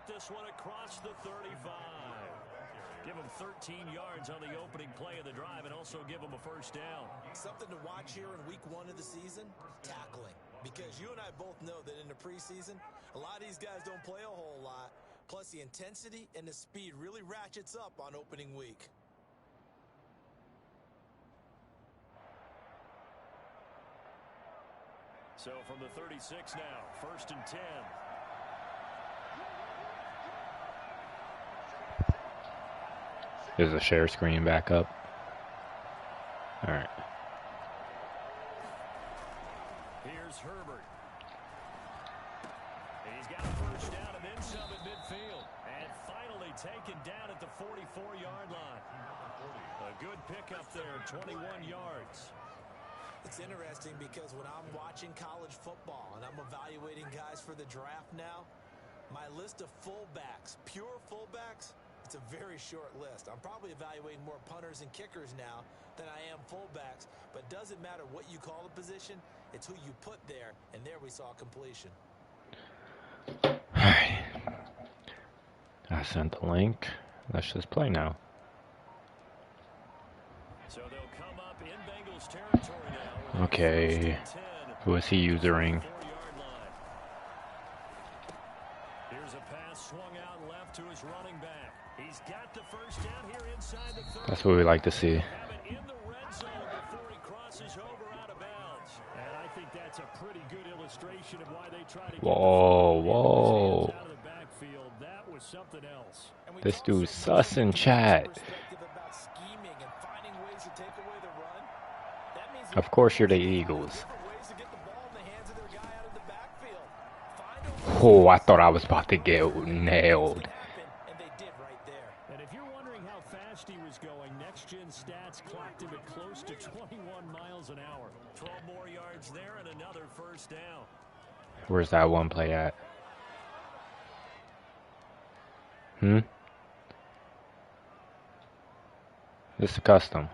get this one across the 35. Give him 13 yards on the opening play of the drive and also give him a first down. Something to watch here in week 1 of the season, tackling. Because you and I both know that in the preseason, a lot of these guys don't play a whole lot. Plus the intensity and the speed really ratchets up on opening week. So from the 36 now, 1st and 10. There's a share screen back up. All right. Here's Herbert. He's got a first down and then some at midfield. And finally taken down at the 44-yard line. A good pickup there, 21 yards. It's interesting because when I'm watching college football and I'm evaluating guys for the draft now, my list of fullbacks, pure fullbacks, it's a very short list. I'm probably evaluating more punters and kickers now than I am fullbacks, but it doesn't matter what you call the position, it's who you put there, and there we saw completion. All right. I sent the link. Let's just play now. So they'll come up in Bengals territory now. Okay. Who is he using? Here's a pass swung out left to his running back. He's got the first down here inside the 30. That's what we like to see. Have it in the red zone before he crosses over out of bounds. And I think that's a pretty good illustration of why they try to get whoa. out of the backfield. That was something else. This dude's sus in chat. Of course you're the Eagles. Oh, I thought I was about to get nailed. And if you're wondering how fast he was going, next-gen stats clocked him at close to 21 miles an hour. 12 more yards there and another first down. Where's that one play at? This is custom.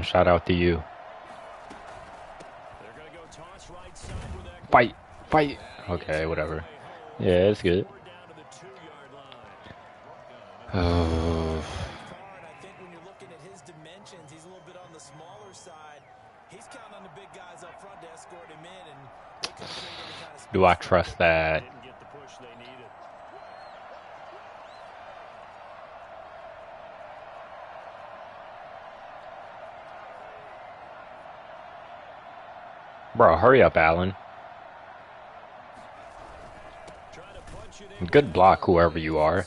Shout out to you. They're gonna go toss right side with that. Fight. Okay, whatever. Yeah, it's good. Oh. I think when you're looking at his dimensions, he's a little bit on the smaller side. He's counting on the big guys up front to escort him in, and they couldn't create any kind of space. Do I trust that? Didn't get the push they needed. Bro, hurry up, Allen. Good block, whoever you are.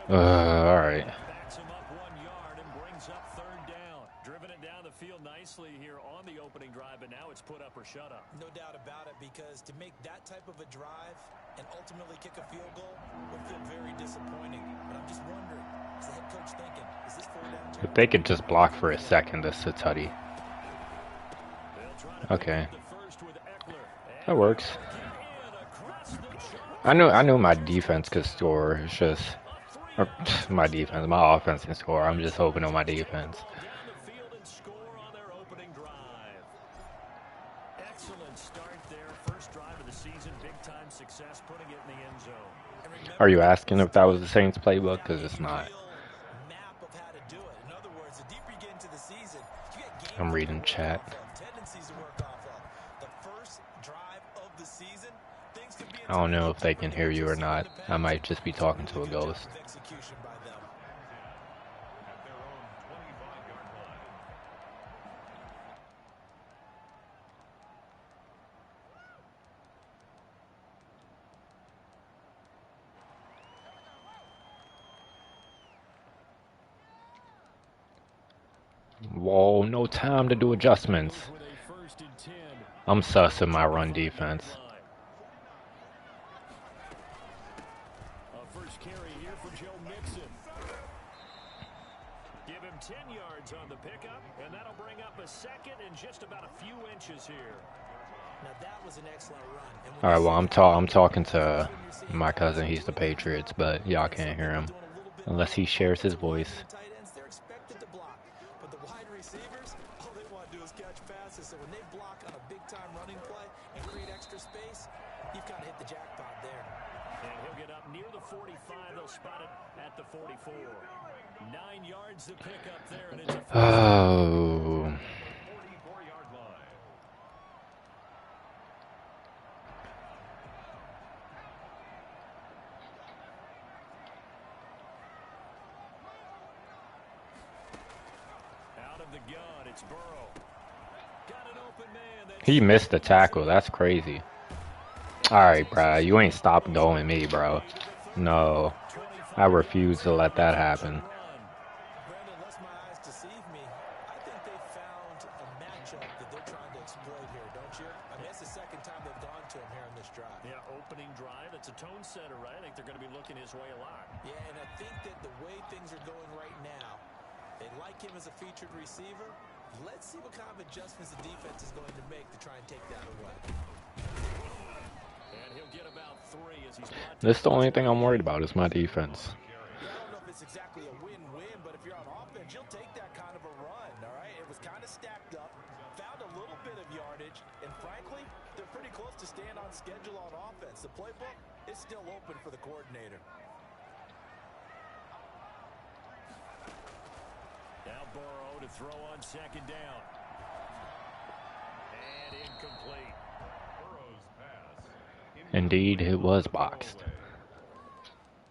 Alright. Backs him up 1 yard and brings up third down. Driven it down the field nicely here on the opening drive, but now it's put up or shut up. No doubt about it, because to make that type of a drive and ultimately kick a field goal would feel very disappointing. But I'm just wondering, is the head coach thinking, is this 4 down? If they could just block for a second, this is tutty. Okay. That works. I knew my defense could score. It's just my offense can score. I'm just hoping on my defense. Are you asking if that was the Saints playbook? Because it's not. I'm reading chat. I don't know if they can hear you or not. I might just be talking to a ghost. Whoa, no time to do adjustments. I'm sus in my run defense. First carry here for Joe Mixon. Give him 10 yards on the pickup, and that'll bring up a second and just about a few inches here. Now that was an excellent run. All right, well, I'm talking to my cousin. He's the Patriots, but y'all can't hear him unless he shares his voice. near the 45. They'll spot it at the 44. 9 yards to pick up there, and it's a first Oh. Out of the gun, it's Burrow. Got an open man. He missed the tackle. That's crazy. All right, bro. You ain't stopped going me, bro. No. I refuse to let that happen. Brandon, lest my eyes deceive me, I think they found a matchup that they're trying to exploit here, don't you? I mean, it's the second time they've gone to him here on this drive. Yeah, opening drive. It's a tone setter, right? I think they're going to be looking his way a lot. Yeah, and I think that the way things are going right now, they like him as a featured receiver. Let's see what kind of adjustments the defense is going to make to try and take that away. And he'll get about 3 as he's brought This is the only thing I'm worried about is my defense. Yeah, I don't know if it's exactly a win-win, but if you're on offense, you'll take that kind of a run, all right? It was kind of stacked up, found a little bit of yardage, and frankly, they're pretty close to staying on schedule on offense. The playbook is still open for the coordinator. Now Burrow to throw on second down. And incomplete. Burrow's pass. Indeed, it was boxed.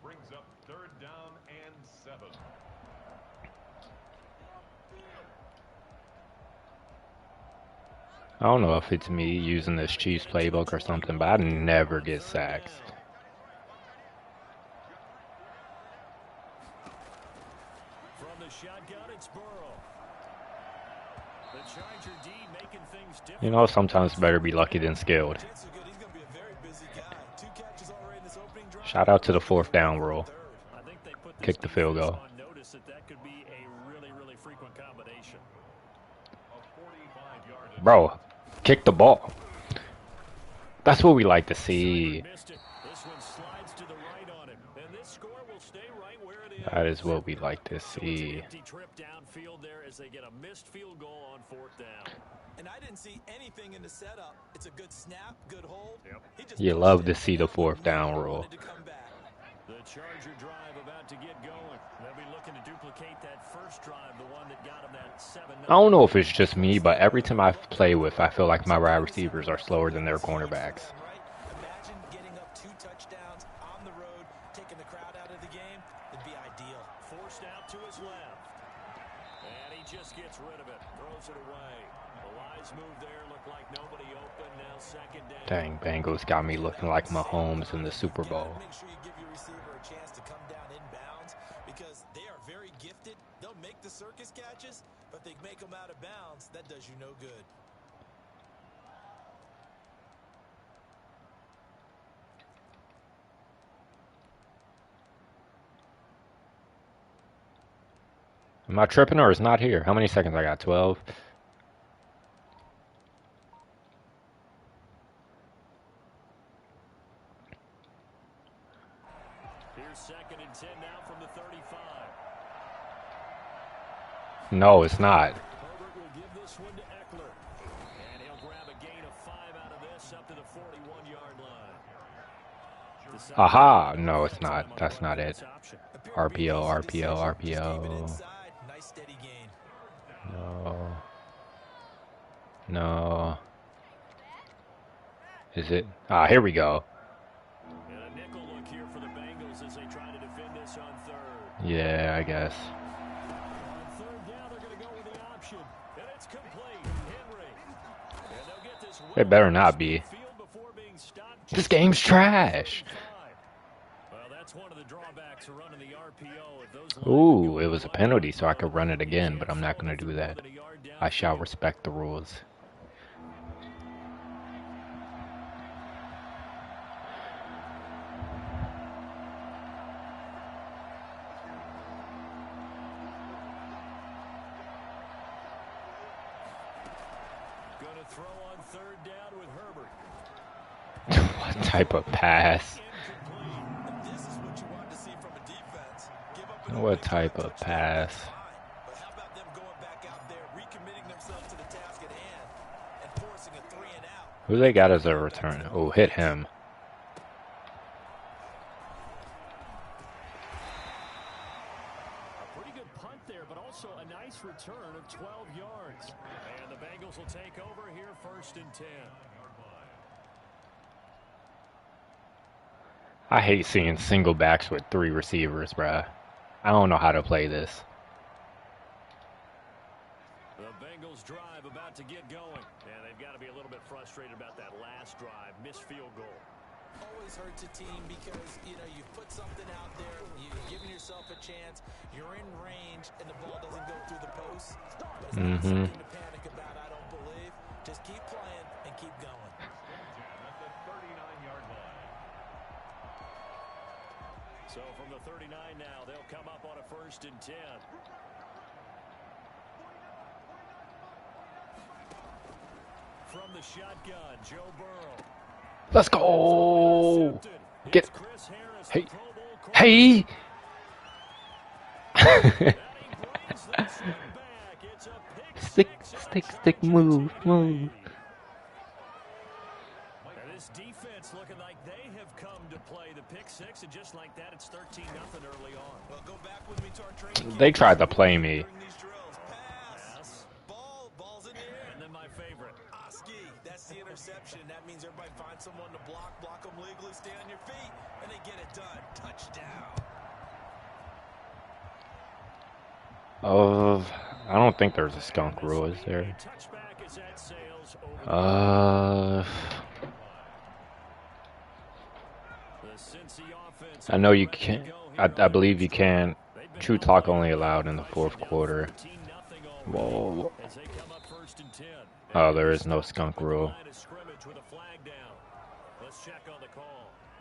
Brings up 3rd down and 7. I don't know if it's me using this Chiefs playbook or something, but I never get sacks. From the shotgun, it's Burrow. The Charger D making things different. You know, sometimes it's better be lucky than skilled. Chances are good he's going to be a very busy guy. 2 catches already in this opening drive. Shout out to the 4th down rule. I think they put this Kick the field goal. on notice that could be a really frequent combination. A 45-yard Bro, kick the ball. That's what we like to see. Missed it. This one slides to the right on it, and this score will stay right where it is. That is what we like to So it's an see. empty trip downfield there as they get a missed field goal on 4th down. And I didn't see anything in the setup. It's a good snap, good hold. He just You pushed love it to see the 4th down and rule. wanted to come back. The Charger drive about to get going. They'll be looking to duplicate that first drive, the one that got them that 7-0. I don't know if it's just me, but every time I play with, I feel like my wide receivers are slower than their cornerbacks. Right? Imagine getting up 2 touchdowns on the road, taking the crowd out of the game. It'd be ideal. Forced out to his left. And he just gets rid of it. Throws it away. The Lions move there. Look like nobody open. Now 2nd down. Dang, Bengals got me looking like Mahomes in the Super Bowl. Make sure you give your receiver a chance to come down inbounds because they are very gifted. They'll make the circus catches, but they make them out of bounds. That does you no good. Am I tripping or is not here? How many seconds I got? 12? Here's 2nd and 10 now from the 35. No, it's not. Herbert will give this one to Eckler. And he'll grab a gain of 5 out of this up to the 41-yard line. Aha! No, it's not. That's not it. RPO, RPO, RPO. Nice steady gain. No. No. Is it? Ah, here we go. And a nickel look here for the Bengals as they try to defend this on 3rd. Yeah, I guess. On 3rd down, they're going to go with the option. And it's complete. Henry. And they'll get this It better not be. field before being stopped. This game's trash. Well, that's one of the drawbacks of running the RPO. If those Ooh, it was a penalty, so I could run it again, but I'm not going to do that. I shall respect the rules. going to throw on 3rd down with Herbert. What type of pass? This is what you want to see from a defense. Give up an What opening type drive of touchdown, pass? fine. But how about them going back out there, recommitting themselves to the task at hand, and forcing a 3 and out? Who they got as a return? Oh, hit him. also a nice return of 12 yards. And the Bengals will take over here 1st and 10. I hate seeing single backs with 3 receivers, bruh. I don't know how to play this. The Bengals drive about to get going. And they've got to be a little bit frustrated about that last drive. Missed field goal. Always hurts a team because, you know, you've put something out there, you've given yourself a chance, you're in range, and the ball doesn't go through the post. But it's not something to panic about, I don't believe. Just keep playing and keep going. At the 39-yard line. So from the 39 now, they'll come up on a 1st and 10. From the shotgun, Joe Burrow. Let's go. Get. Hey. Hey. Stick, move. And this defense looking like they have come to play the pick six, and just like that, it's 13-0 early on. Well, go back with me to our training They tried to play me. Pass. Ball's in the air. And then my favorite. That's the interception. That means everybody finds someone to block them legally, stay on your feet, and they get it done. Touchdown. I don't think there's a skunk rule, is there? I know you can't. I believe you can. True talk only allowed in the 4th quarter. Whoa. Oh, there is no skunk rule.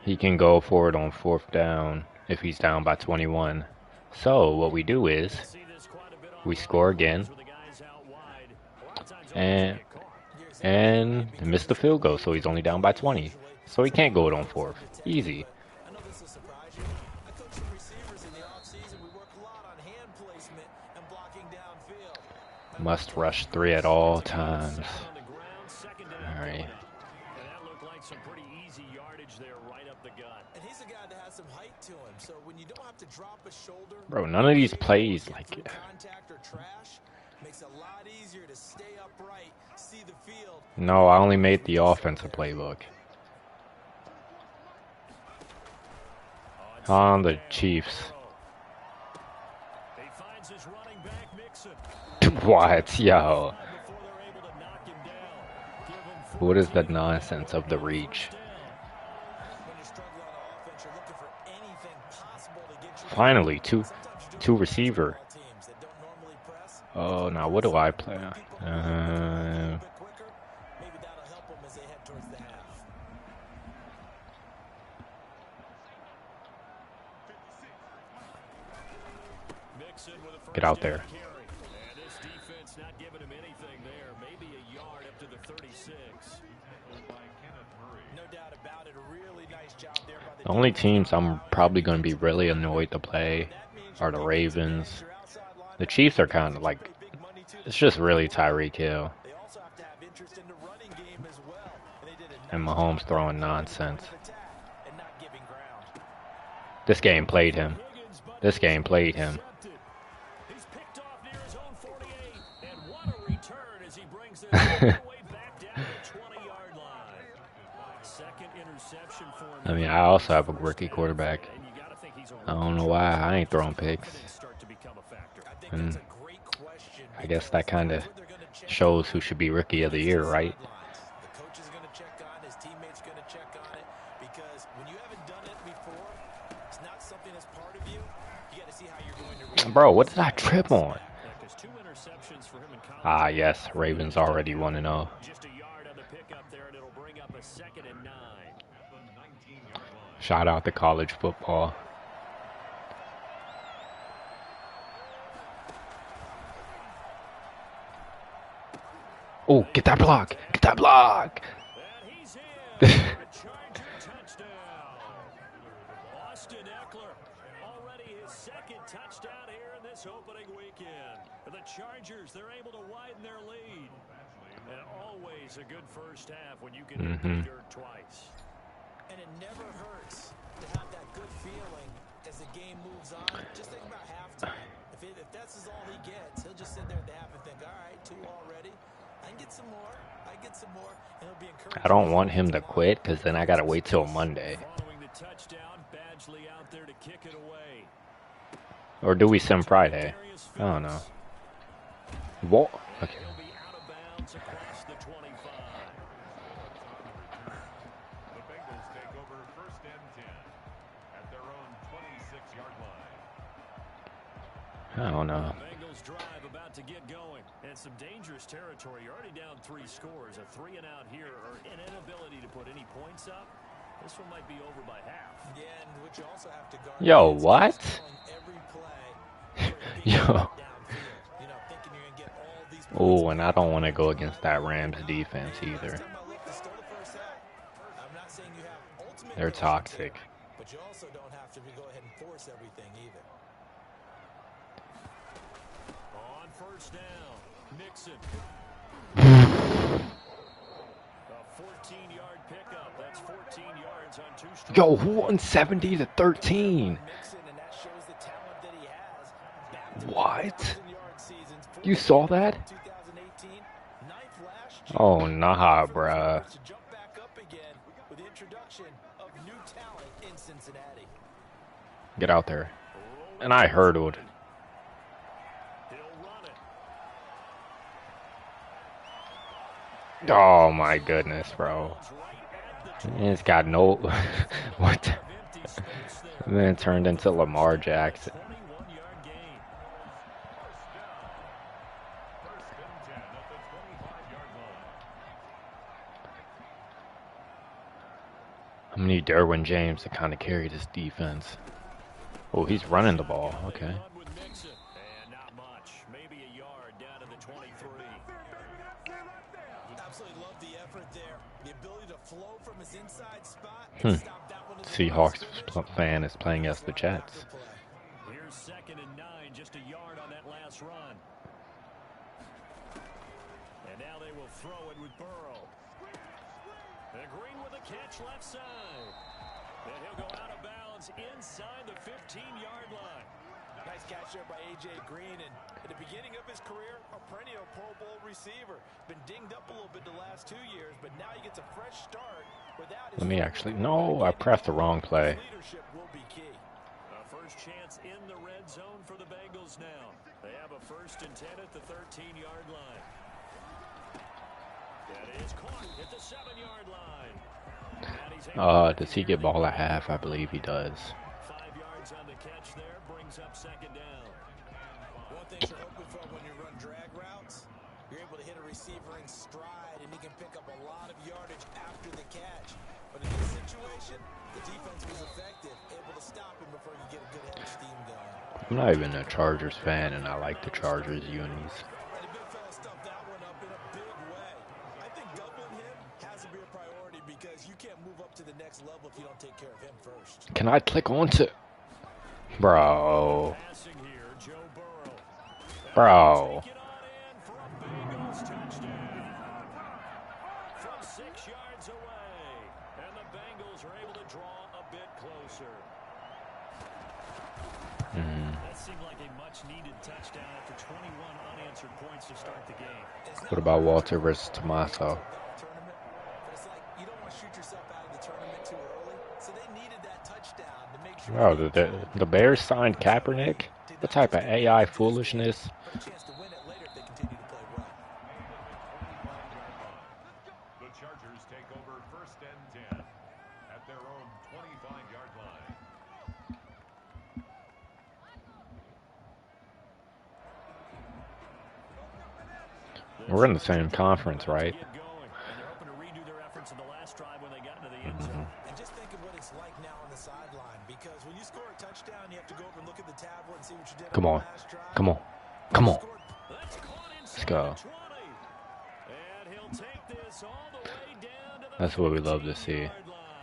He can go for it on 4th down if he's down by 21. So what we do is we score again and miss the field goal, so he's only down by 20. So he can't go it on 4th. Easy. I know this will surprise you. I coach some receivers in the offseason. We work a lot on hand placement and blocking downfield. Must rush 3 at all times. All right. That looked like some pretty easy yardage there right up the gut. And he's a guy that has some height to him, so when you don't have to drop a shoulder, Bro, none of these plays like contact or trash makes it a lot easier to stay upright, see the field. No, I only made the offensive playbook. On the Chiefs. He finds his running back Mixon. What? Yo. What is the nonsense of the reach? Finally, two receiver. Oh, now what do I play? Get out there. The only teams I'm probably going to be really annoyed to play are the Ravens. The Chiefs are kind of like, it's just really Tyreek Hill. And Mahomes throwing nonsense. This game played him. This game played him. He's picked off near his own 48, and what a return as he brings this all the way back down to the 20-yard line. Second interception for him. I mean, I also have a rookie quarterback. I don't know why I ain't throwing picks. And I guess that kind of shows who should be rookie of the year, right? The coach is going to check on it, his teammates going to check on it, because when you haven't done it before, it's not something that's part of you. You got to see how you're going to react. Bro, what did I trip on? Ah, yes, Ravens already 1-0. Just a yard on the pickup there, and it'll bring up a 2nd and 9. Shout out to college football. Oh, get that block! Get that block! Austin Eckler, already his 2nd touchdown here in this opening weekend. The Chargers, they're able to widen their lead. And always a good first half when you can hit the dirt twice. And it never hurts to have that good feeling as the game moves on. Just think about halftime. If If that's all he gets, he'll just sit there at the half and think, all right, 2 already. I can get some more. I get some more. And he'll be encouraged. I don't want him to quit because then I got to wait till Monday. Following the touchdown, Badgley out there to kick it away. Or do we send Friday? I don't know. What? Okay. He'll be out of bounds across the 25. The Bengals take over 1st and 10 at their own 26-yard line. I don't know. Bengals drive about to get going. And some dangerous territory. You're already down 3 scores. A 3 and out here, or an inability to put any points up. This one might be over by half. Yeah, and what you also have to guard. Yo, what? Every play. Yo. Oh, and I don't want to go against that Rams defense either. They're toxic. But you also don't have to go ahead and force everything either. On 1st down, Nixon. A 14-yard pickup. That's 14 yards on 2 straight. Yo, 170 to 13. What? You saw that? Oh, nah, bruh. Get out there. And I hurdled. Oh my goodness, bro. It's got no... What? And then it turned into Lamar Jackson. I'm gonna need Derwin James to kind of carry this defense. Oh, he's running the ball. Okay. And not much. Maybe a yard down to the 23. Absolutely love the effort there. The ability to flow from his inside spot. Seahawks fan is playing as the Jets. Here's 2nd and 9, just a yard on that last run. And now they will throw it with Burrow. And Green with a catch left side. And he'll go out of bounds inside the 15-yard line. Nice catch there by A.J. Green, and at the beginning of his career, a perennial Pro Bowl receiver. Been dinged up a little bit the last 2 years, but now he gets a fresh start without his... Let me actually... No, I pressed the wrong play. Leadership will be key. A first chance in the red zone for the Bengals now. They have a 1st and 10 at the 13-yard line. That is caught at the 7-yard line. Does he get ball at half? I believe he does. 5 yards on the catch there, brings up 2nd down. One thing you're hoping for when you run drag routes, you're able to hit a receiver in stride, and he can pick up a lot of yardage after the catch. But in this situation, the defense was effective, able to stop him before you get a good head of steam going. I'm not even a Chargers fan, and I like the Chargers unis. And the big fella stuffed that one up in a big way. I think doubling him has to be a priority because you can't move up to the next level if you don't take care of him first. Can I click onto... Bro. Passing here, Joe Burrow. Bro. Take it on in for a Bengals touchdown. From 6 yards away. And the Bengals are able to draw a bit closer. That seemed like a much-needed touchdown after 21 unanswered points to start the game. What about Walter versus Tommaso? Oh, the Bears signed Kaepernick? What type of AI foolishness? The Chargers take over 1st and 10 at their own 25-yard line. We're in the same conference, right? And just think of what it's like now on the sideline, because when you score a touchdown, you have to go up and look at the tablet and see what you did. Come on. Come on. Come on. Let's go. That's what we love to see.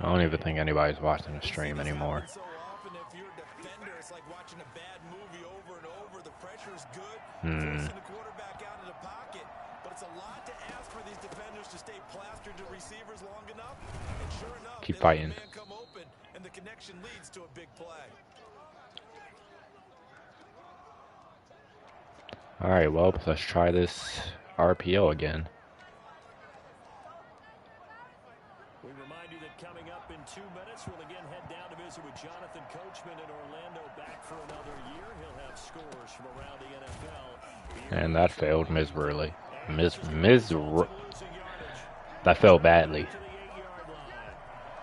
I don't even think anybody's watching the stream anymore. So often, if you're a defender, it's like watching a bad movie over and over. The pressure is good. Forcing the quarterback out of the pocket. But it's a lot to ask for these defenders to stay plastered to receivers long enough. And sure enough, Keep fighting. man come open, and the connection leads to a big play. Alright, well, let's try this RPO again. We remind you that coming up in 2 minutes, we'll again head down to visit with Jonathan Coachman in Orlando, back for another year. He'll have scores from around the NFL. And that failed miserably. That failed badly.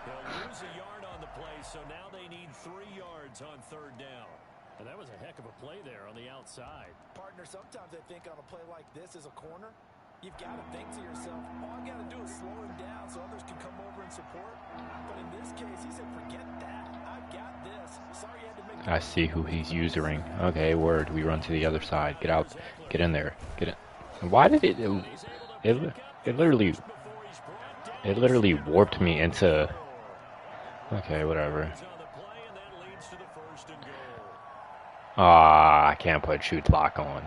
They'll lose a yard on the play, so now they need 3 yards on 3rd down. And that was a heck of a play there on the outside. Partner, sometimes I think on a play like this as a corner, you've got to think to yourself, all I got to do is slow him down so others can come over and support. But in this case, he said, forget that. I've got this. Sorry you had to make I see who he's using. Okay, word. We run to the other side. Get out. Get in there. Get in. Why did it literally warped me into... Okay, whatever. Ah, I can't put shoot lock on.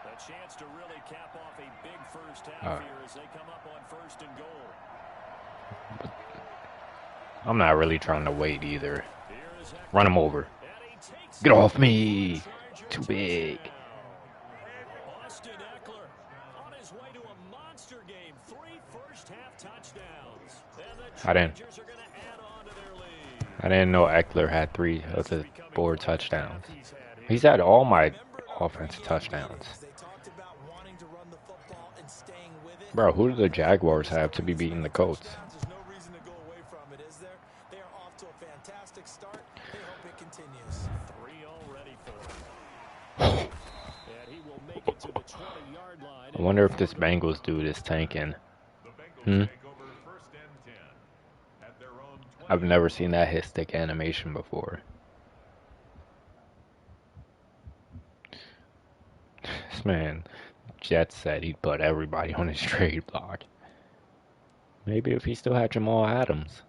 A chance to really cap off a big first half here as they come up on 1st and goal. I'm not really trying to wait either. Run him over. Get off me. Too big. Austin Eckler on his way to a monster game. 3 first-half touchdowns. I didn't know Eckler had 3 of the 4 touchdowns. He's had all my offensive touchdowns. Bro, who do the Jaguars have to be beating the Colts? I wonder if this Bengals dude is tanking. I've never seen that hit stick animation before. This man, Jet said he'd put everybody on his trade block. Maybe if he still had Jamal Adams.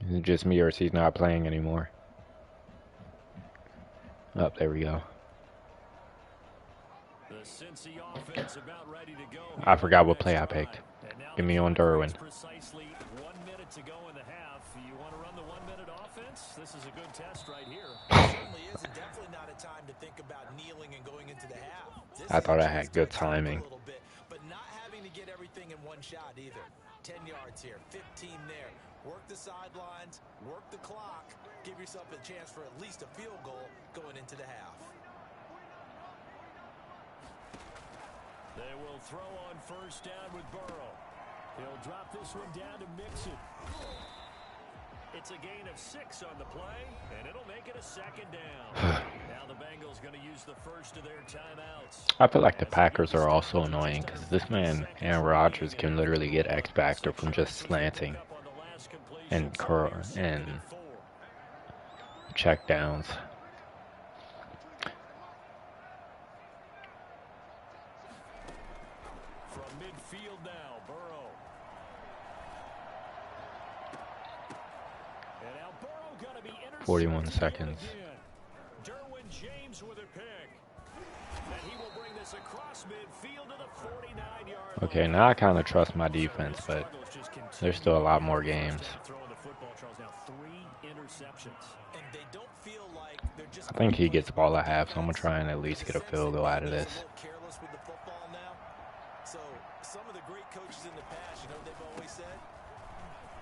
Is it just me or is he not playing anymore? Oh, there we go. I forgot what play I picked. Give me on Derwin. Precisely 1 minute to go in the half. You want to run the 1-minute offense? This is a good test right here. It certainly is, and definitely not a time to think about kneeling and going into the half. I thought I had good timing. But not having to get everything in one shot either. 10 yards here, 15 there. Work the sidelines, work the clock. Give yourself a chance for at least a field goal going into the half. They will throw on 1st down with Burrow. He'll drop this one down to Mixon. It's a gain of 6 on the play, and it'll make it a 2nd down. Now the Bengals going to use the first of their timeouts. I feel like the Packers are also annoying because this man, Aaron Rodgers, can literally get X Factor from just slanting and check downs. From midfield now, Burrow. And now Burrow gonna be 41 seconds. Derwin James with a pick. And he will bring this across midfield to the 49-yard line. Okay, now I kind of trust my defense, but there's still a lot more games. I think he gets the ball at half, so I'm going to try and at least get a field goal out of this. So some of the great coaches in the past, you know what they've always said?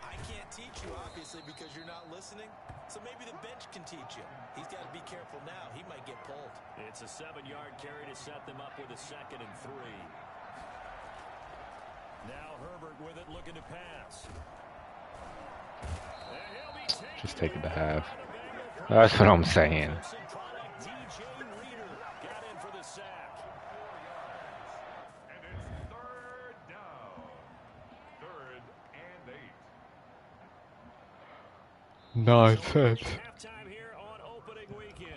I can't teach you, obviously, because you're not listening. So maybe the bench can teach you. He's got to be careful now. He might get pulled. It's a 7-yard carry to set them up with a 2nd and 3. Now Herbert with it, looking to pass. Just take it to half. That's what I'm saying. Nonsense. Halftime here on opening weekend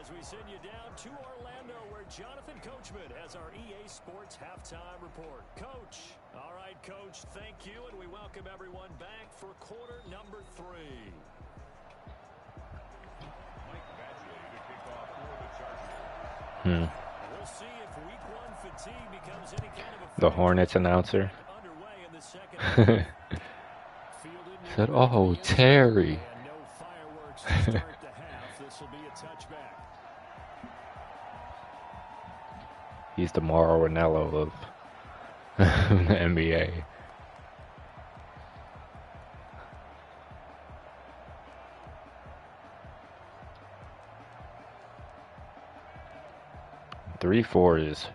as we send you down to Orlando where Jonathan Coachman has our EA Sports halftime report. Coach. All right, Coach, thank you, and we welcome everyone back for quarter number 3. Hmm. We'll see if week 1 fatigue becomes any kind of a The Hornets announcer. Said, oh, Terry. And no fireworks to start the half. This will be a touchback. He's the Mauro Ranello of the NBA. Three, 4 is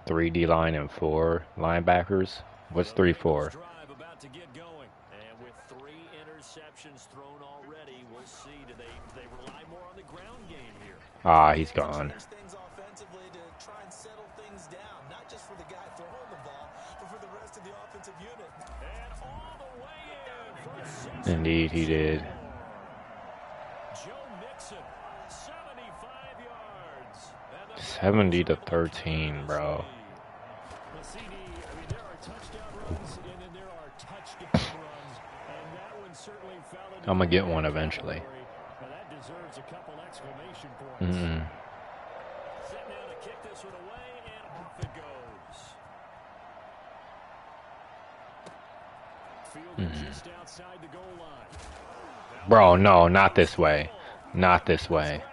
3D line and 4 linebackers. What's 3-4? About to get going. And with 3 interceptions thrown already, we'll see. Do they rely more on the ground game here? Ah, he's gone. Things offensively to try and settle things down, not just for the guy throwing the ball, but for the rest of the offensive unit. And all the way in for 6. Indeed, he did. Joe Mixon, 75 yards. 70 to 13, bro. I'm gonna get one eventually. That deserves a couple exclamation points. Mm-hmm. Set now to kick this one away, and off it goes. Fielded just outside the goal line. Bro, no, not this way. Not this way.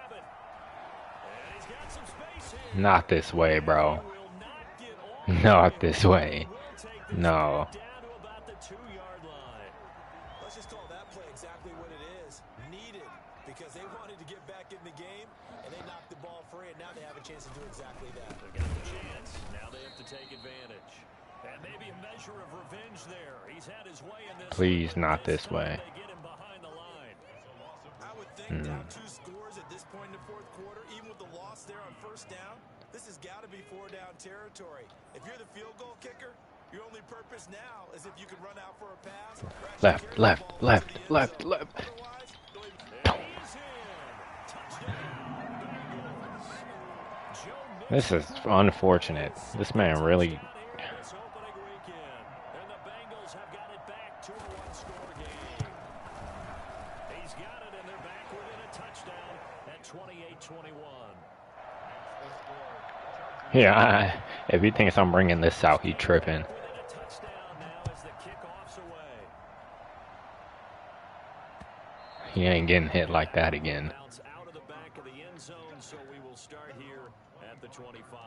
Not this way, bro. Not this way. No. Let's just call that play exactly what it is. Needed, because they wanted to get back in the game, and they knocked the ball free, and now they have a chance to do exactly that. They got a chance. Now they have to take advantage. And maybe a measure of revenge there. He's had his way in this. Please, not this way. They get him behind the line. I would think down 2 scores at this point in the 4th quarter, even with the loss there on 1st down, this has got to be 4-down territory. If you're the field goal kicker, your only purpose now is if you can run out for a pass. Left, left, left, left, left. This is unfortunate. This man really. And the Bengals have got it back to a 1-score game. He's got it, and they're back within a touchdown at 28-21. Yeah, if he thinks I'm bringing this out, he tripping. He ain't getting hit like that again. Out of the back of the end zone, so we will start here at the 25.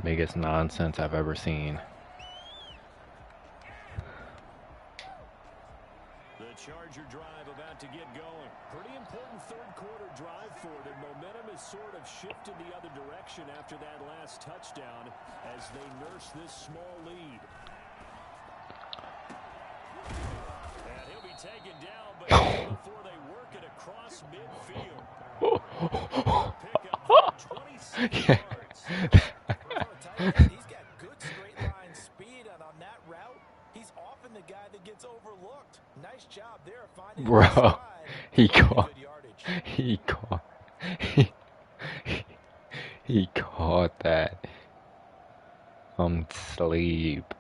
Biggest nonsense I've ever seen. The Charger drive about to get going. Pretty important 3rd quarter drive for it, and momentum has sort of shifted the other direction after that last touchdown as they nurse this small lead. And he'll be taken down, but before they work it across midfield. Pick up 26 yards. He's got good straight line speed, and on that route, he's often the guy that gets overlooked. Nice job there finding. Bro, he caught that. I'm asleep.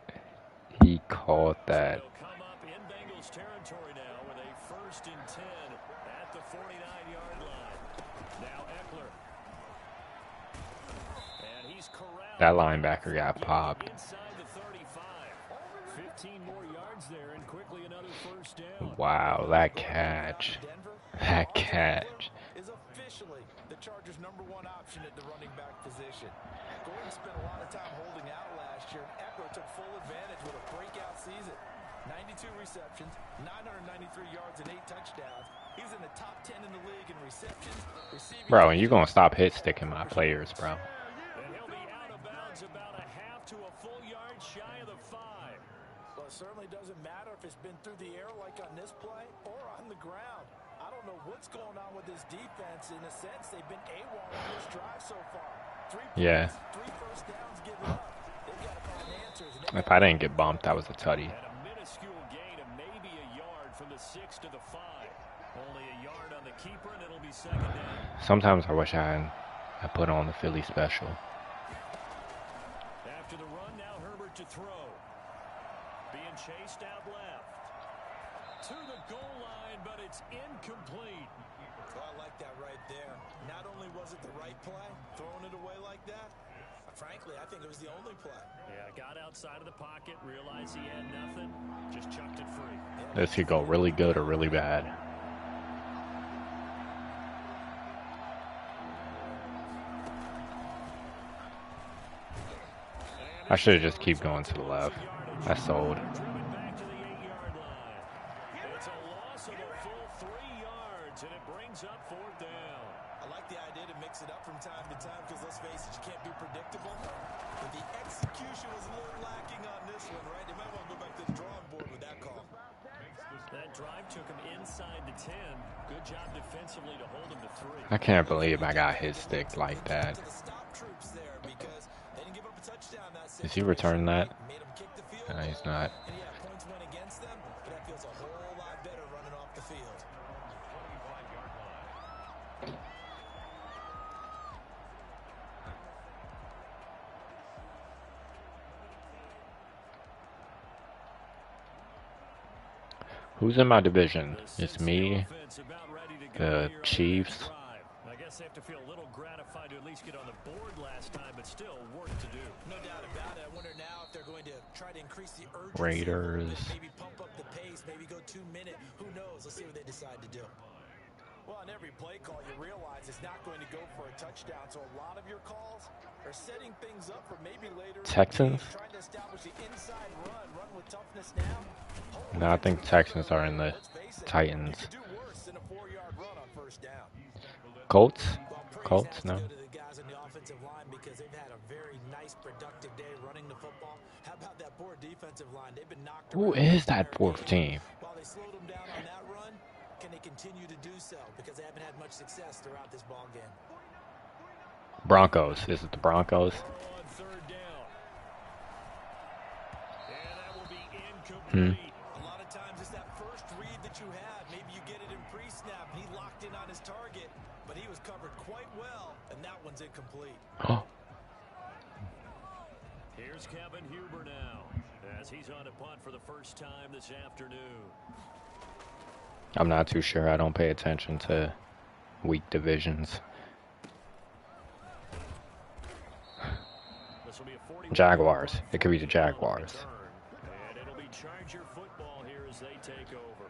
He caught that. Come up in Bengals territory now with a 1st and 10 at the 49-yard line. Now Eckler. And he's corralled. That linebacker got popped. Inside the 35. 15 more yards there, and quickly another 1st down. Wow, that catch. That catch. Is officially the Chargers' #1 option at the running back position. Gordon spent a lot of time holding out last year, and Eckler took full advantage with a breakout season. 92 receptions, 993 yards, and 8 touchdowns. He was in the top 10 in the league in receptions. Bro, you gonna stop hit sticking my players, bro. And he'll be out of bounds about a half to a full yard shy of the 5. Well, it certainly doesn't matter if it's been through the air like on this play or on the ground. I don't know what's going on with this defense. In a sense, they've been AWOL on this drive so far. 3 Yeah. 3 first downs given up. They've got to find answers. If I didn't get bumped, that was a tutty. And a minuscule gain of maybe a yard from the 6 to the 5. Only a yard on the keeper, and it'll be 2nd down. Sometimes I wish I put on the Philly special. After the run, now Herbert to throw. Being chased out left. To the goal line, but it's incomplete. Oh, I like that right there. Not only was it the right play, throwing it away like that, Frankly, I think it was the only play. Yeah, got outside of the pocket, realized he had nothing, just chucked it free. This could go really good or really bad. I should have just keep going to the left. I sold. It's a loss of a full 3 yards, and it brings up 4th down. I like the idea to mix it up from time to time because, let's face it, you can't be predictable. But the execution was a little lacking on this one, right? They might want to go back to the drawing board with that call. That drive took him inside the 10. Good job defensively to hold him to 3. I can't believe I got his stick like that. Is he returning that? No, he's not. And yeah, points went against them, but that feels a whole lot better running off the field. Who's in my division? It's me, the Chiefs. I guess they have to feel a little gratified to at least get on the board last time, but still work to do. No doubt about it. I wonder now if they're going to try to increase the urgency. Raiders. Maybe pump up the pace, maybe go 2 minute. Who knows? Let's see what they decide to do. Well, on every play call, you realize it's not going to go for a touchdown. So a lot of your calls are setting things up for maybe later. Texans? Trying to establish the inside run with toughness now. No, I think Texans are in the Titans. You could do worse than a 4-yard run on first down. Colts? Well, Colts? praise has to No. go to the guys on the offensive line because they've had a very nice, productive day running the football. How about that poor defensive line? They've been knocked Who around is that fourth team? While they slowed them down on that run, can they continue to do so? Because they haven't had much success throughout this ball game. Broncos. Is it the Broncos? On 3rd down. And that will be Hmm. incomplete. A lot of times it's that first read that you have. Maybe you get it in pre-snap, and he locked in on his target, but he was covered quite well, and that one's incomplete. Here's Kevin Huber now, as he's on a punt for the first time this afternoon. I'm not too sure. I don't pay attention to weak divisions. This will be a 40 Jaguars. It could be the Jaguars. And it'll be Charger football here as they take over.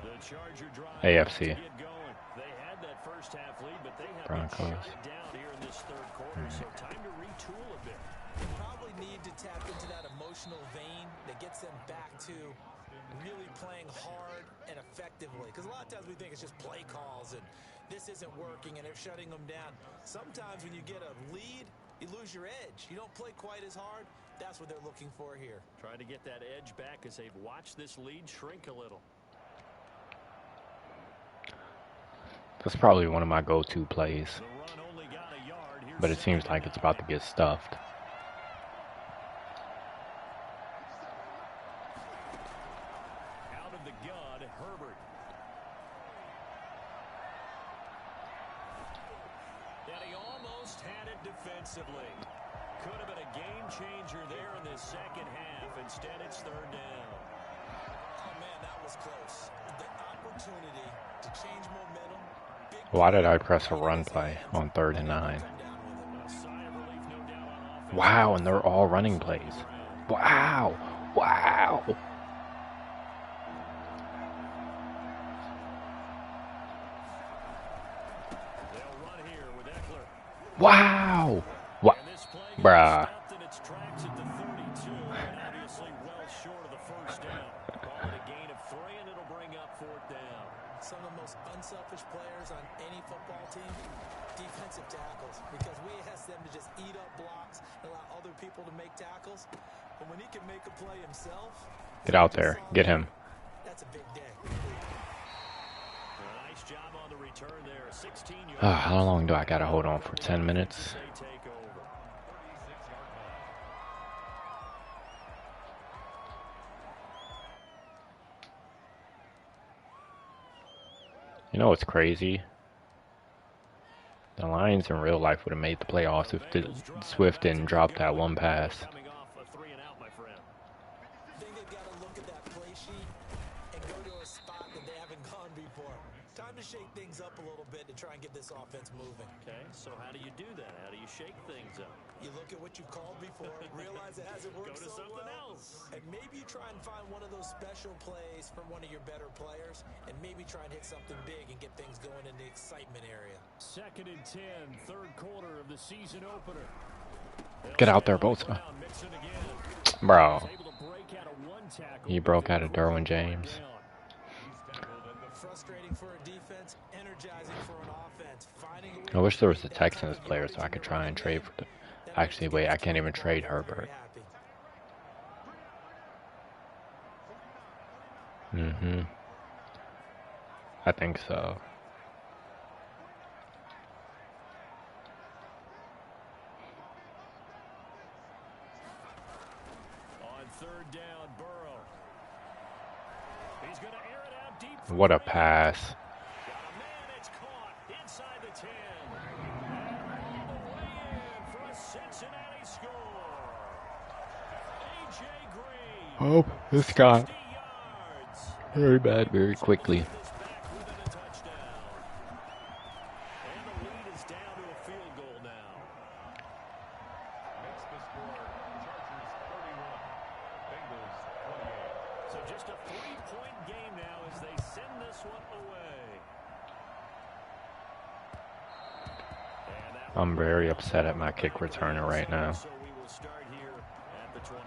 The Charger drive AFC. to get going. They had that first half lead, but they have Broncos. been shut down here in this 3rd quarter, so time to retool a bit. They probably need to tap into that emotional vein that gets them back to really playing hard and effectively. Because a lot of times we think it's just play calls and this isn't working and they're shutting them down. Sometimes when you get a lead, you lose your edge. You don't play quite as hard. That's what they're looking for here. Trying to get that edge back as they've watched this lead shrink a little. That's probably one of my go-to plays. The run only got a yard. Here's But it seems 2nd like it's about to get stuffed. Out of the gun, Herbert. And he almost had it defensively. Could have been a game changer there in the 2nd half. Instead, it's 3rd down. Oh, man, that was close. The opportunity to change momentum. Why did I press a run play on 3rd and 9? A sigh of relief, no doubt, on offense. Wow, and they're all running plays. Wow. Wow. They'll run here with Eckler. Wow. What? And this play gets Bruh. stopped in its tracks at the 32, and obviously well short of the first down. Call it a gain of 3, and it'll bring up 4th down. Some of the most unselfish players on any football team, defensive tackles, because we ask them to just eat up blocks and allow other people to make tackles. But when he can make a play himself, Get out there. Get him. that's a big day. Nice job on the return there. 16 yards. How long do I gotta hold on for? 10 minutes? They take over. You know what's crazy? The Lions in real life would have made the playoffs if Swift didn't drop that one pass. Coming off a 3 and out, my friend. I think they've got to look at that play sheet and go to a spot that they haven't gone before. Time to shake things up a little bit to try and get this offense moving. Okay, so how do you do that? How do you shake things up? You look at what you've called before, realize it hasn't worked Go to so something well, else. and maybe you try and find one of those special plays for one of your better players, and maybe try and hit something big and get things going in the excitement area. 2nd and 10, third quarter of the season opener. Get out there, both. Bro. He broke out of Derwin James. Frustrating for a defense, energizing for an offense. I wish there was a Texans player so I could try and trade for the... Actually, wait, I can't even trade Herbert. I think so. On 3rd down, Burrow. He's going to air it out deep. What a pass. Got a man, it's caught inside the 10. And all the way in for a Cincinnati score. A.J. Green. Oh, this got very bad very quickly. I'm very upset at my kick returner right now. So we will start here at the 25.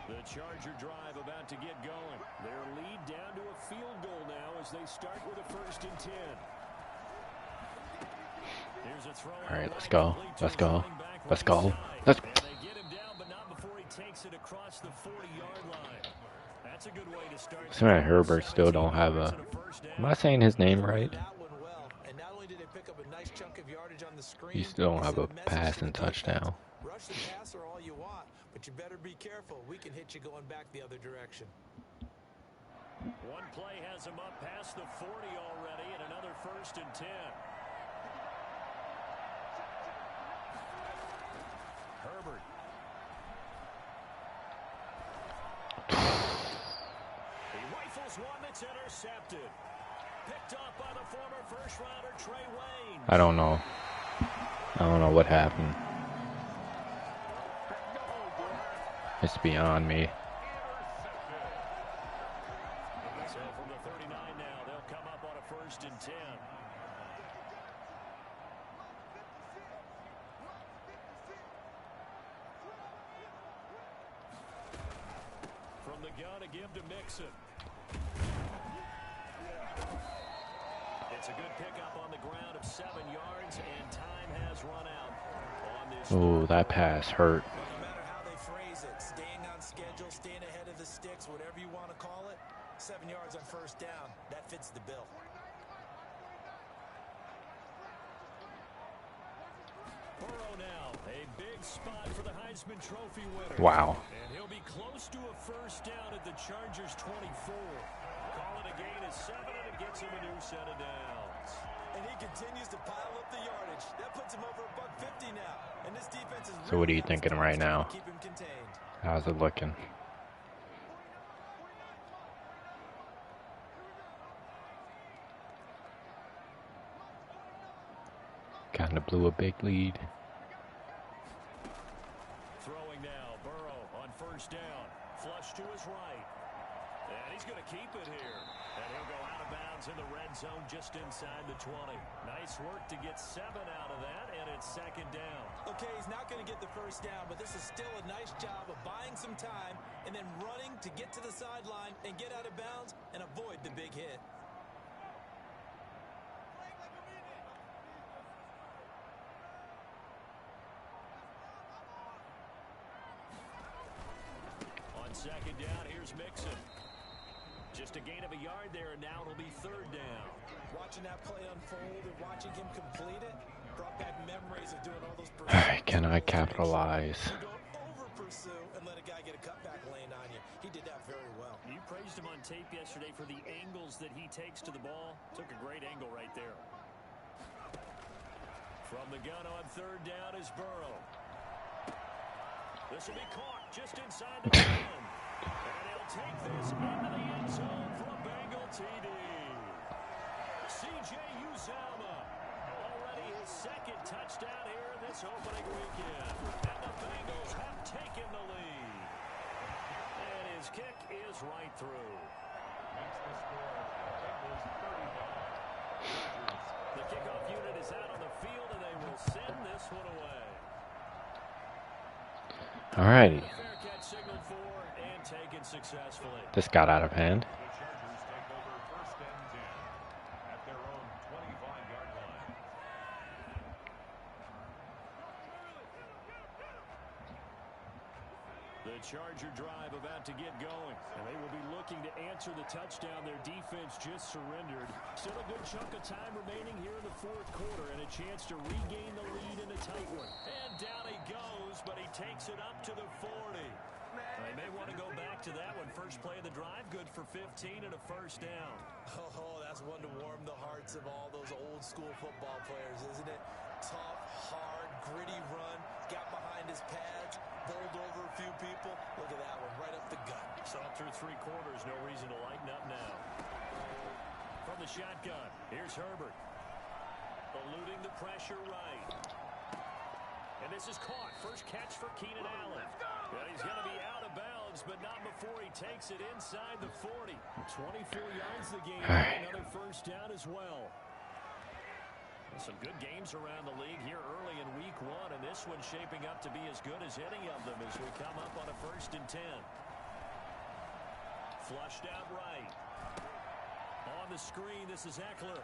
The Charger drive about to get going. Their lead down to a field goal now as they start with a 1st and 10. All right, let's go. Let's go. Let's go. Let's. Sorry, Herbert still don't have a. Am I saying his name right? You still don't have a pass and touchdown. Rush the passer all you want, but you better be careful. We can hit you going back the other direction. One play has him up past the 40 already, and another 1st and 10. Herbert. He rifles one that's intercepted. Picked up by the former first-rounder Trey Wayne. I don't know. I don't know what happened. It's beyond me. So from the 39 now, they'll come up on a 1st and 10. From the gun to give to Mixon. It's a good pickup on the ground of 7 yards, and time has run out on this. Oh, that pass hurt. No matter how they phrase it, staying on schedule, staying ahead of the sticks, whatever you want to call it, 7 yards on 1st down, that fits the bill. Burrow now, a big spot for the Heisman Trophy winner. Wow. And he'll be close to a 1st down at the Chargers 24. Call it a gain of 7, and it gets him a new set of downs. And he continues to pile up the yardage. That puts him over $150 now. And this defense is So what are you thinking right now? keep him contained. How's it looking? Kind of blew a big lead. Throwing now, Burrow on 1st down. Flush to his right. And he's going to keep it here. And he'll go out of bounds in the red zone just inside the 20. Nice work to get 7 out of that, and it's 2nd down. Okay, he's not going to get the 1st down, but this is still a nice job of buying some time and then running to get to the sideline and get out of bounds and avoid the big hit. On 2nd down, here's Mixon. Just a gain of a yard there, and now it'll be 3rd down. Watching that play unfold and watching him complete it brought back memories of doing all those. All right, can I capitalize? You don't over pursue and let a guy get a cutback lane on you. He did that very well. You pray used him on tape yesterday for the angles that he takes to the ball. Took a great angle right there. From the gun on third down is Burrow. This will be caught just inside the 10. And he'll take this into the end zone for a Bengal TD. C.J. Uzomah, already his second touchdown here in this opening weekend. And the Bengals have taken the lead. And his kick is right through. Makes the score Bengals 35. The kickoff unit is out on the field, and they will send this one away. All righty. Fair catch signaled for and taken successfully. This got out of hand. The Chargers take over first and 10 at their own 25-yard line. The Charger drive about to get going, and they will be looking to answer the touchdown their defense just surrendered. Still a good chunk of time remaining here in the fourth quarter, and a chance to regain the lead in a tight one. And down he goes, but he takes it up to the 40. They may want to go back to that one. First play of the drive, good for 15 and a first down. Oh, that's one to warm the hearts of all those old school football players, isn't it? Tough, hard, gritty run, got behind his pads, bowled over a few people. Look at that one, right up the gut. Saw through three quarters, no reason to lighten up now. From the shotgun, here's Herbert. Eluding the pressure right. And this is caught. First catch for Keenan Allen. Well, he's going to be out of bounds, but not before he takes it inside the 40. 24 yards the game. Another first down as well. Some good games around the league here early in week one, and this one's shaping up to be as good as any of them as we come up on a first and 10. Flushed out right. On the screen, this is Eckler.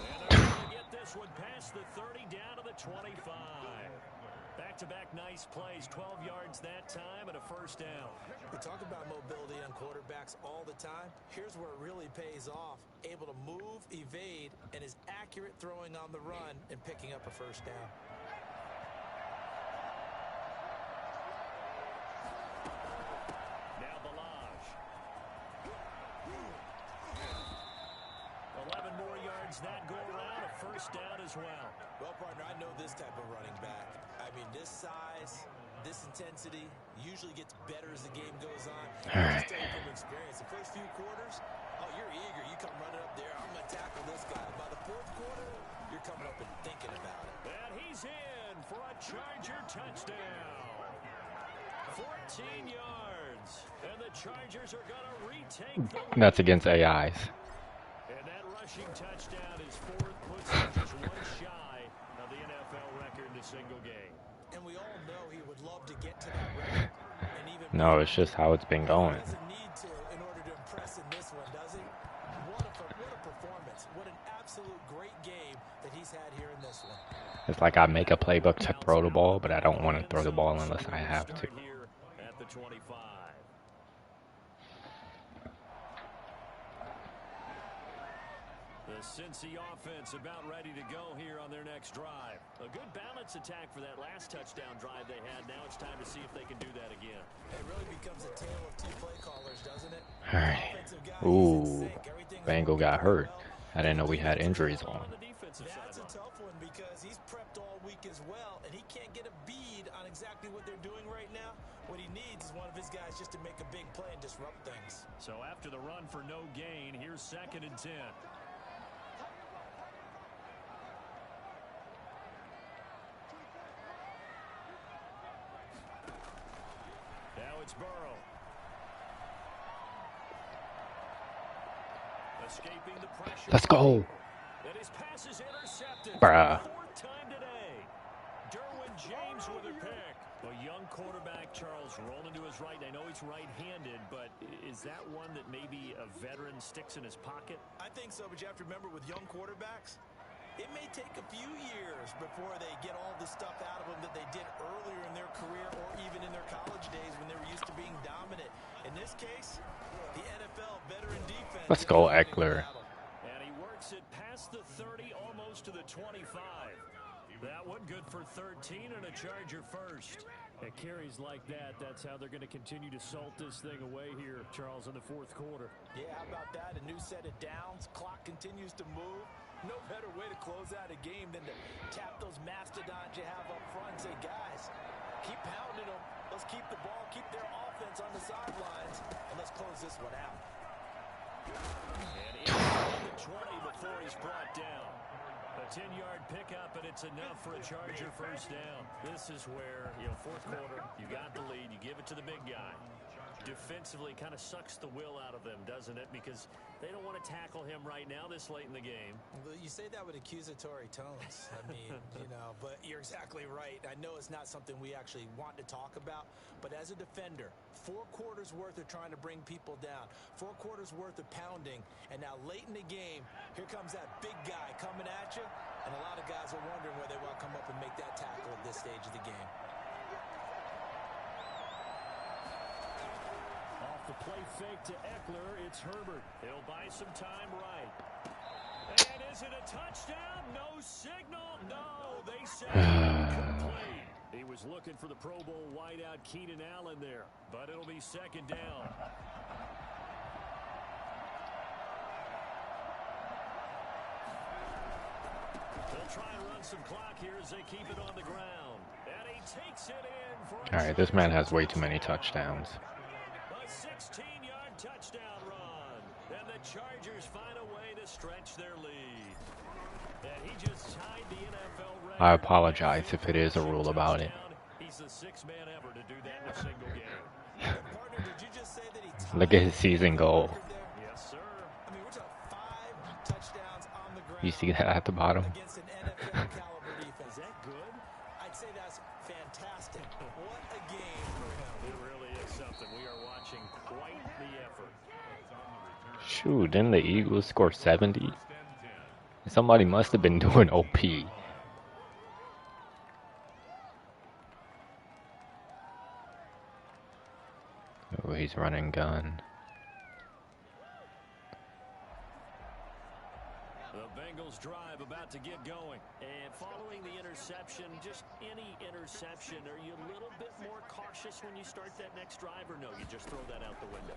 And they're going to get this one past the 30 down to the 25. Back-to-back nice plays, 12 yards that time and a first down. We talk about mobility on quarterbacks all the time. Here's where it really pays off. Able to move, evade, and is accurate throwing on the run and picking up a first down. Now Balaj. 11 more yards that go around, a first down as well. Well, partner, I know this type of running back. I mean, this size, this intensity usually gets better as the game goes on. All right. Just tell you from experience, the first few quarters, oh, you're eager. You come running up there. I'm going to tackle this guy. By the fourth quarter, you're coming up and thinking about it. And he's in for a Charger touchdown. 14 yards. And the Chargers are going to retake the lead. That's against AIs. And that rushing touchdown is fourth, puts him just one shy of the NFL record in a single game. And we all know he would love to get to that record. And even No, it's just how it's been going. He doesn't need to in order to impress in this one, does he? What a performance. What an absolute great game that he's had here in this one. It's like I make a playbook to throw the ball, but I don't want to throw the ball unless I have to. Here at the 25. The Cincy offense about ready to go here on their next drive. A good balance attack for that last touchdown drive they had. Now it's time to see if they can do that again. It really becomes a tale of two play callers, doesn't it? All right. Ooh, Bengal got hurt. I didn't know we had injuries on. That's a tough one because he's prepped all week as well, and he can't get a bead on exactly what they're doing right now. What he needs is one of his guys just to make a big play and disrupt things. So after the run for no gain, here's second and 10. Now it's Burrow. Escaping the pressure. Let's go. And his pass is intercepted. Bruh. Fourth time today. Derwin James with a pick. A young quarterback, Charles, rolling to his right. I know he's right-handed, but is that one that maybe a veteran sticks in his pocket? I think so, but you have to remember with young quarterbacks, it may take a few years before they get all the stuff out of them that they did earlier in their career or even in their college days when they were used to being dominant. In this case, the NFL veteran defense. Let's go, Eckler. And he works it past the 30, almost to the 25. That one good for 13 and a Charger first. At carries like that, that's how they're going to continue to salt this thing away here, Charles, in the fourth quarter. Yeah, how about that? A new set of downs. Clock continues to move. No better way to close out a game than to tap those mastodons you have up front and say, guys, keep pounding them. Let's keep the ball, keep their offense on the sidelines, and let's close this one out. And inside the 20 before he's brought down. A 10-yard pickup, and it's enough for a Charger first down. This is where, fourth quarter, you got the lead, you give it to the big guy. Defensively kind of sucks the will out of them, doesn't it? Because they don't want to tackle him right now this late in the game. Well, you say that with accusatory tones. I mean, but you're exactly right. I know it's not something we actually want to talk about, but as a defender, 4 quarters worth of trying to bring people down, 4 quarters worth of pounding, and now late in the game, here comes that big guy coming at you, and a lot of guys are wondering where they want to come up and make that tackle at this stage of the game. The play fake to Eckler. It's Herbert. He'll buy some time right. And is it a touchdown? No signal. No, they say incomplete. He was looking for the Pro Bowl wideout Keenan Allen there, but it'll be second down. They'll try and run some clock here as they keep it on the ground. And he takes it in for a All right, this man has way too many touchdowns. 16-yard touchdown run. And the Chargers find a way to stretch their lead. And he just tied the NFL record. I apologize if it is a rule about it. He's the 6th man ever to do that in a single game. Partner, did you just say that he Look at his season goal. Yes, sir. I mean, we're talking 5 touchdowns on the ground. You see that at the bottom? Against an NFL caliber defense. Is that good? I'd say that's fantastic. What a game for him. It really is something. We are watching quite the effort. Shoot, didn't the Eagles score 70? Somebody must have been doing OP. Oh, he's running gun. The Bengals drive about to get going. And following the interception, just any interception, are you a little bit more cautious when you start that next drive, or no, you just throw that out the window?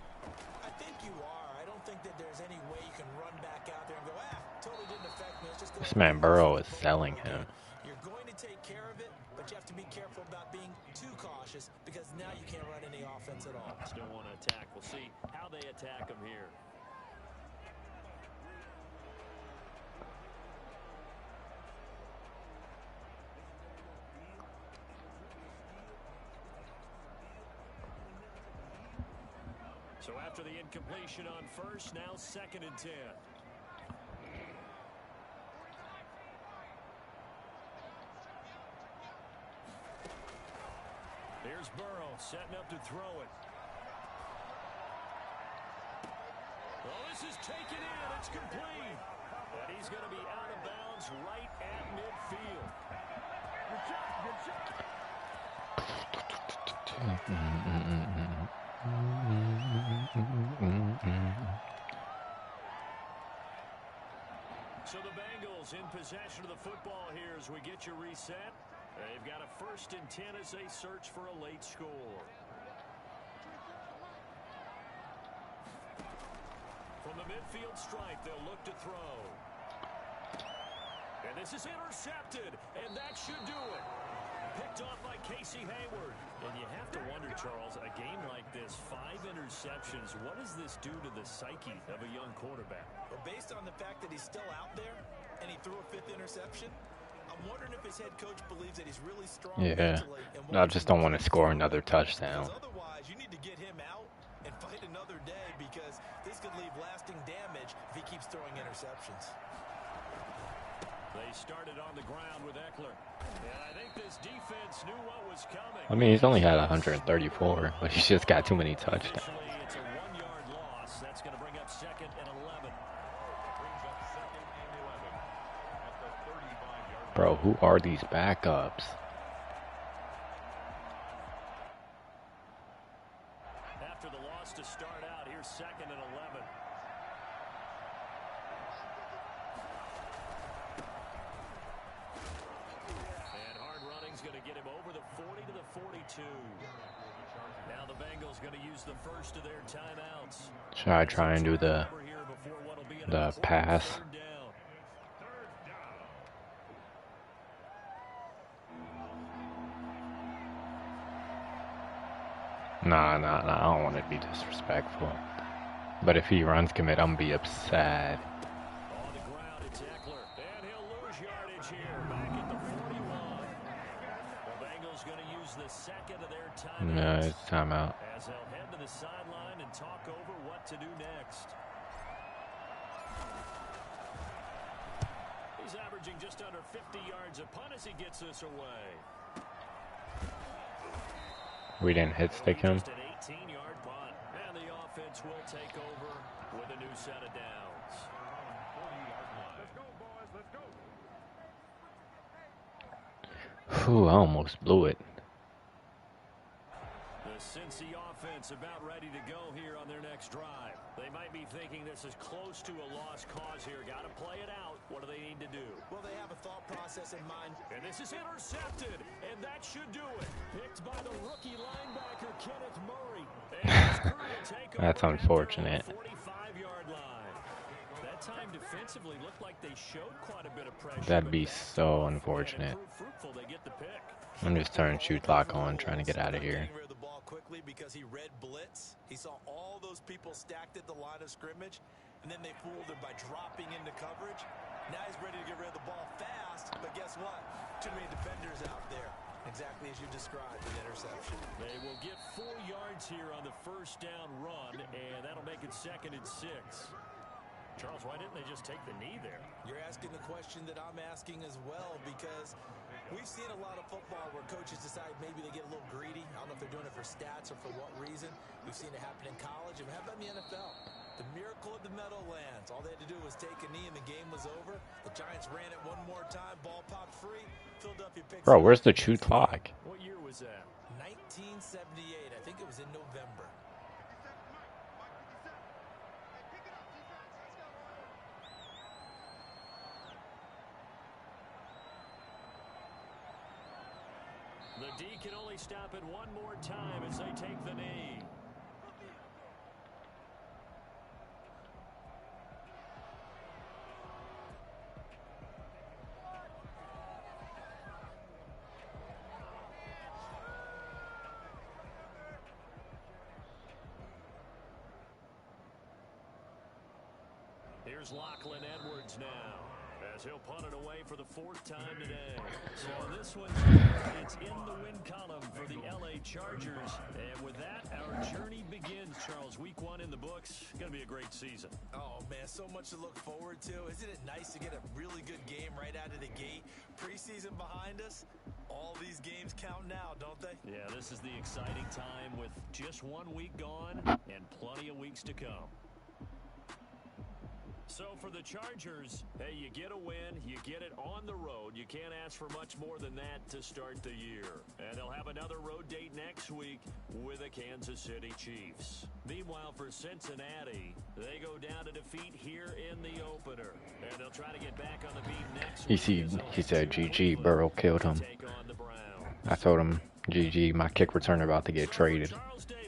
I think you are. I don't think that there's any way you can run back out there and go, totally didn't affect me. Let's just go. This man Burrow is selling him. You're going to take care of it, but you have to be careful about being too cautious because now you can't run any offense at all. Still want to attack. We'll see how they attack him here. So after the incompletion on first, now 2nd and 10. Here's Burrow setting up to throw it. Oh, this is taken in. It's complete. And he's going to be out of bounds right at midfield. Good job. Good job. So the Bengals in possession of the football here as we get you reset. They've got a 1st and 10 as they search for a late score. From the midfield stripe, they'll look to throw. And this is intercepted, and that should do it. Picked off by Casey Hayward. And you have to wonder, Charles, a game like this, 5 interceptions, what does this do to the psyche of a young quarterback? Well, based on the fact that he's still out there and he threw a 5th interception, I'm wondering if his head coach believes that he's really strong. Yeah, I just don't want to score another touchdown. Otherwise, you need to get him out and fight another day because this could leave lasting damage if he keeps throwing interceptions. They started on the ground with Eckler. And I think this defense knew what was coming. I mean, he's only had 134, but he's just got too many touchdowns. It's a 1-yard loss. That's going to bring up 2nd and 11. Bro, who are these backups? After the loss to start out, here's 2nd and 11. And hard running's going to get him over the 40 to the 42. Now the Bengals going to use the first of their timeouts. Should I try and do the pass? Nah, I don't want to be disrespectful. But if he runs commit, I'm gonna be upset. On the ground, it's Eckler, and he'll lose yardage here, back at the 41. The Bengals going to use the second of their timeouts. No, it's timeout. As they'll head to the sideline and talk over what to do next. He's averaging just under 50 yards a punt as he gets this away. We didn't hit stick him. Just an 18-yard punt, and the offense will take over with a new set of downs. Let's go, boys. Let's go. Whew, I almost blew it. The Cincy offense about ready to go here on their next drive. They might be thinking this is close to a lost cause here. Got to play it out. What do they need to do? Well, they have a thought process in mind. And this is intercepted, and that should do it. Picked by the rookie linebacker, Kenneth Murray. And his crew will take over That's unfortunate. at the 45-yard line. That time defensively looked like they showed quite a bit of pressure. That'd be so unfortunate. Fruitful, they get the pick. I'm just turning shoot lock on, trying to get out of here. Getting rid of the ball quickly because he read blitz. He saw all those people stacked at the line of scrimmage, and then they fooled him by dropping into coverage. Now he's ready to get rid of the ball fast, but guess what? Too many defenders out there. Exactly as you described, an interception. They will get 4 yards here on the first down run, and that'll make it 2nd and 6. Charles, why didn't they just take the knee there? You're asking the question that I'm asking as well, because we've seen a lot of football where coaches decide maybe they get a little greedy. I don't know if they're doing it for stats or for what reason. We've seen it happen in college, and how about in the NFL? The miracle of the Meadowlands. All they had to do was take a knee, and the game was over. The Giants ran it one more time. Ball popped free. Philadelphia picks. Bro, where's the shoot clock? What year was that? 1978. I think it was in November. The D can only stop it one more time as they take the knee. Here's Lachlan Edwards now, as he'll punt it away for the 4th time today. So this one, it's in the win column for the LA Chargers. And with that, our journey begins, Charles. Week 1 in the books. Going to be a great season. Oh, man, so much to look forward to. Isn't it nice to get a really good game right out of the gate? Preseason behind us. All these games count now, don't they? Yeah, this is the exciting time with just 1 week gone and plenty of weeks to come. So for the Chargers, hey, you get a win, you get it on the road. You can't ask for much more than that to start the year. And they'll have another road date next week with the Kansas City Chiefs. Meanwhile, for Cincinnati, they go down to defeat here in the opener. And they'll try to get back on the beat next week. He said GG, Burrow killed him. I told him, GG, my kick returner about to get traded. Charles Day